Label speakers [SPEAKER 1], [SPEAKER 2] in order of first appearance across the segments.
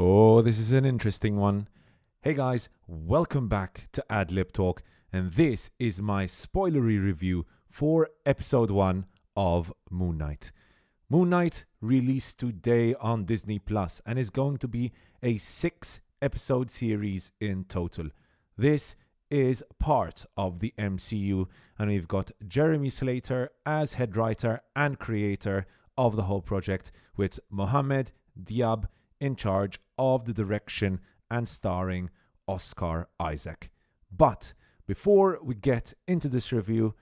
[SPEAKER 1] Oh, this is an interesting one. Hey guys, welcome back to Adlib Talk, and this is my spoilery review for episode 1 of Moon Knight. Moon Knight released today on Disney Plus and is going to be a 6-episode series in total. This is part of the MCU, and we've got Jeremy Slater as head writer and creator of the whole project, with Mohamed Diab in charge of the direction and starring Oscar Isaac. But before we get into this review,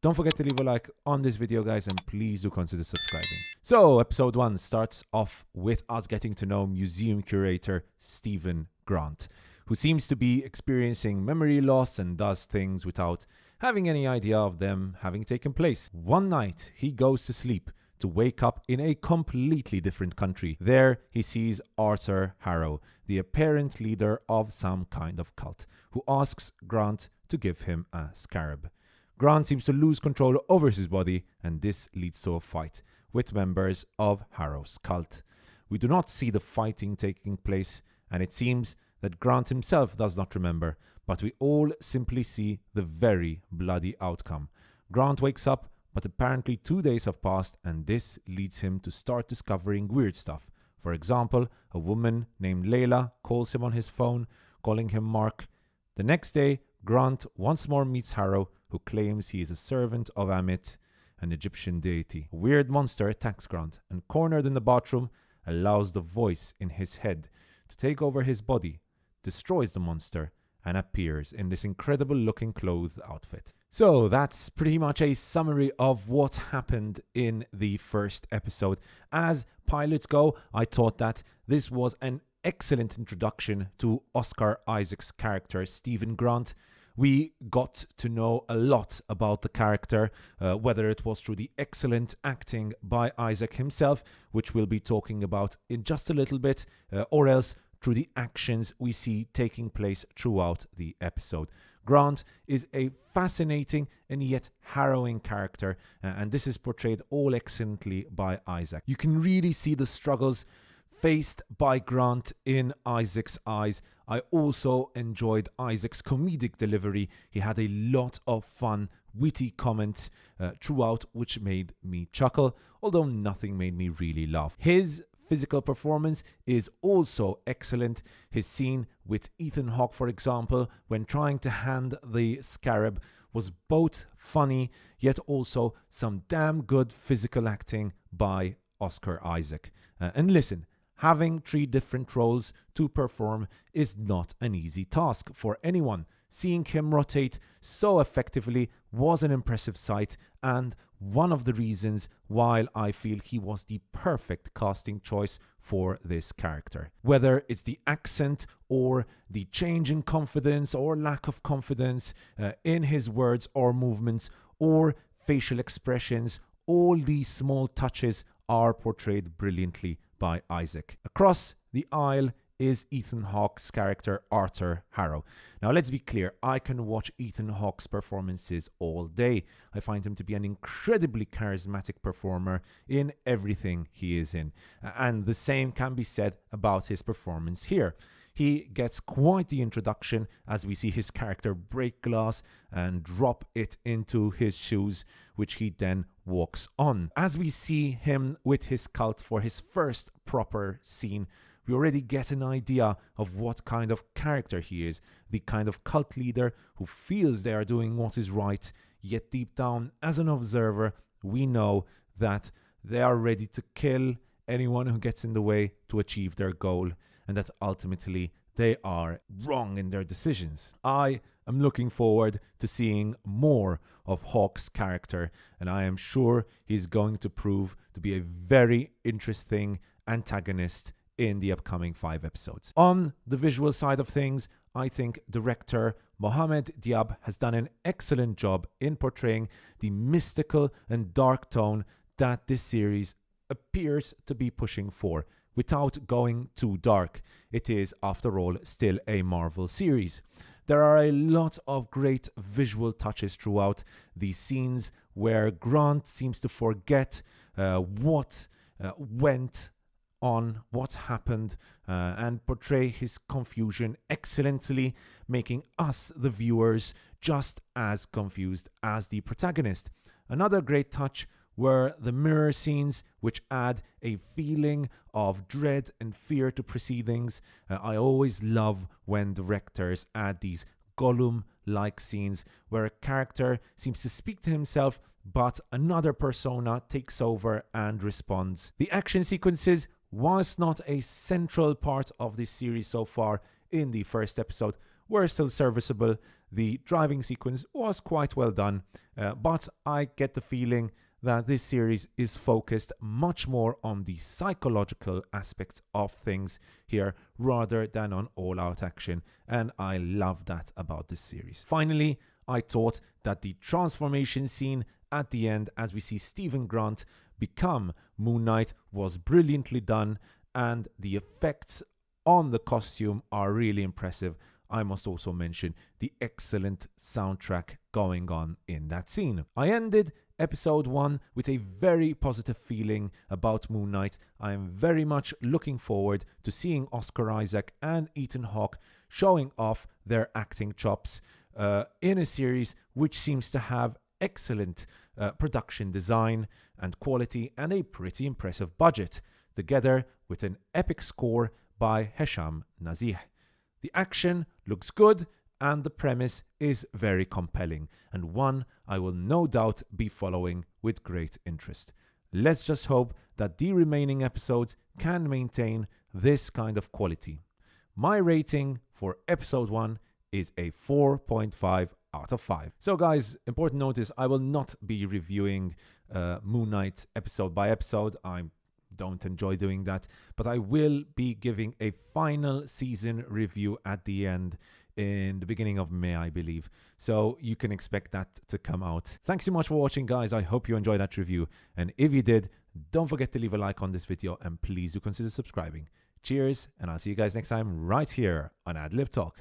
[SPEAKER 1] don't forget to leave a like on this video, guys, and please do consider subscribing. So episode 1 starts off with us getting to know museum curator Stephen Grant, who seems to be experiencing memory loss and does things without having any idea of them having taken place. One night he goes to sleep to wake up in a completely different country. There he sees Arthur Harrow, the apparent leader of some kind of cult, who asks Grant to give him a scarab. Grant seems to lose control over his body, and this leads to a fight with members of Harrow's cult. We do not see the fighting taking place, and it seems that Grant himself does not remember, but we all simply see the very bloody outcome. Grant wakes up, but apparently 2 days have passed, and this leads him to start discovering weird stuff. For example, a woman named Layla calls him on his phone, calling him Mark. The next day, Grant once more meets Harrow, who claims he is a servant of Amit, an Egyptian deity. A weird monster attacks Grant, and cornered in the bathroom, allows the voice in his head to take over his body, destroys the monster, and appears in this incredible looking clothed outfit. So that's pretty much a summary of what happened in the first episode. As pilots go, I thought that this was an excellent introduction to Oscar Isaac's character, Stephen Grant. We got to know a lot about the character, whether it was through the excellent acting by Isaac himself, which we'll be talking about in just a little bit, or else through the actions we see taking place throughout the episode. Grant is a fascinating and yet harrowing character, and this is portrayed all excellently by Isaac. You can really see the struggles faced by Grant in Isaac's eyes. I also enjoyed Isaac's comedic delivery. He had a lot of fun, witty comments throughout, which made me chuckle, although nothing made me really laugh. His physical performance is also excellent. His scene with Ethan Hawke, for example, when trying to hand the scarab, was both funny, yet also some damn good physical acting by Oscar Isaac. And listen, having 3 different roles to perform is not an easy task for anyone. Seeing him rotate so effectively was an impressive sight, and one of the reasons why I feel he was the perfect casting choice for this character. Whether it's the accent or the change in confidence or lack of confidence in his words or movements or facial expressions, all these small touches are portrayed brilliantly by Isaac. Across the aisle is Ethan Hawke's character Arthur Harrow. Now let's be clear, I can watch Ethan Hawke's performances all day. I find him to be an incredibly charismatic performer in everything he is in. And the same can be said about his performance here. He gets quite the introduction as we see his character break glass and drop it into his shoes, which he then walks on. As we see him with his cult for his first proper scene, we already get an idea of what kind of character he is, the kind of cult leader who feels they are doing what is right, yet deep down, as an observer, we know that they are ready to kill anyone who gets in the way to achieve their goal, and that ultimately they are wrong in their decisions. I am looking forward to seeing more of Hawke's character, and I am sure he's going to prove to be a very interesting antagonist in the upcoming 5 episodes. On the visual side of things, I think director Mohamed Diab has done an excellent job in portraying the mystical and dark tone that this series appears to be pushing for, without going too dark. It is, after all, still a Marvel series. There are a lot of great visual touches throughout these scenes where Grant seems to forget what went on what happened and portray his confusion excellently, making us, the viewers, just as confused as the protagonist. Another great touch were the mirror scenes, which add a feeling of dread and fear to proceedings. I always love when directors add these Gollum-like scenes where a character seems to speak to himself, but another persona takes over and responds. The action sequences, whilst not a central part of this series so far in the first episode, were still serviceable. The driving sequence was quite well done, but I get the feeling that this series is focused much more on the psychological aspects of things here rather than on all-out action, and I love that about this series. Finally, I thought that the transformation scene at the end, as we see Stephen Grant become Moon Knight, was brilliantly done, and the effects on the costume are really impressive. I must also mention the excellent soundtrack going on in that scene. I ended episode 1 with a very positive feeling about Moon Knight. I am very much looking forward to seeing Oscar Isaac and Ethan Hawke showing off their acting chops in a series which seems to have excellent production design and quality and a pretty impressive budget, together with an epic score by Hesham Nazih. The action looks good and the premise is very compelling, and one I will no doubt be following with great interest. Let's just hope that the remaining episodes can maintain this kind of quality. My rating for episode 1 is a 4.5 out of 5. So guys, important notice, I will not be reviewing Moon Knight episode by episode. I don't enjoy doing that, but I will be giving a final season review at the end in the beginning of May, I believe. So you can expect that to come out. Thanks so much for watching, guys. I hope you enjoyed that review. And if you did, don't forget to leave a like on this video and please do consider subscribing. Cheers, and I'll see you guys next time right here on Ad Lib Talk.